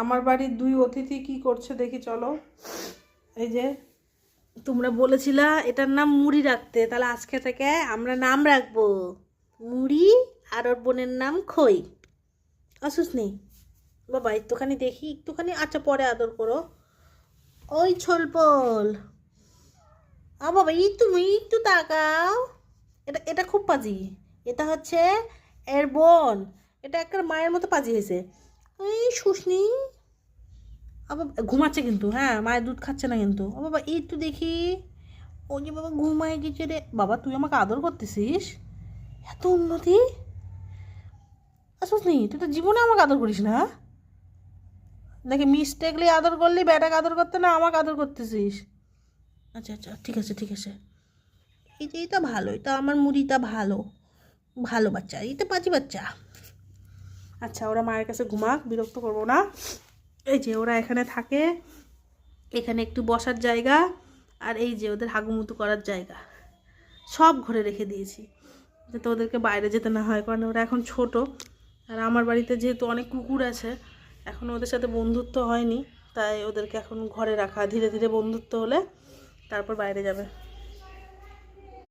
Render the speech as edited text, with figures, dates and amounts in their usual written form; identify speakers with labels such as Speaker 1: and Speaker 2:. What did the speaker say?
Speaker 1: আমার বাড়ির দুই অতিথি কি করছে দেখি চলো। এই যে তোমরা বলেছিলা এটার নাম মুড়ি রাখতে, তাহলে আজকে থেকে আমরা নাম রাখবো মুড়ি, আর ওর বোনের নাম খই। আসুস নেই বাবা, একটুখানি দেখি, একটুখানি, আচ্ছা পরে আদর করো। ওই ছলপল, বাবা এই তুমি একটু তাকাও। এটা এটা খুব পাজি, এটা হচ্ছে এর বোন। এটা একটা মায়ের মতো পাজি হয়েছে। এই শুশনি, আবার ঘুমাচ্ছে কিন্তু, হ্যাঁ মায়ের দুধ খাচ্ছে না কিন্তু। ও বাবা এই একটু দেখি, ও যে বাবা ঘুমায় গেছে রে। বাবা তুই আমাকে আদর করতেছিস, এত উন্নতি। আসুস নি, তুই তো জীবনে আমাকে আদর করিস না। দেখি মিস্টেকলি আদর করলি, বেটাকে আদর করতে না আমাকে আদর করতেছিস। আচ্ছা আচ্ছা ঠিক আছে ঠিক আছে। এই যে এটা ভালো, এটা আমার মুড়িটা ভালো, ভালো বাচ্চা, এটা পাঁচি বাচ্চা। আচ্ছা ওরা মায়ের কাছে ঘুমাক, বিরক্ত করবো না। এই যে ওরা এখানে থাকে, এখানে একটু বসার জায়গা, আর এই যে ওদের হাগুমুতু করার জায়গা, সব ঘরে রেখে দিয়েছি যাতে ওদেরকে বাইরে যেতে না হয়, কারণ ওরা এখন ছোট। আর আমার বাড়িতে যেহেতু অনেক কুকুর আছে, এখন ওদের সাথে বন্ধুত্ব হয়নি, তাই ওদেরকে এখন ঘরে রাখা, ধীরে ধীরে বন্ধুত্ব হলে তারপর বাইরে যাবে।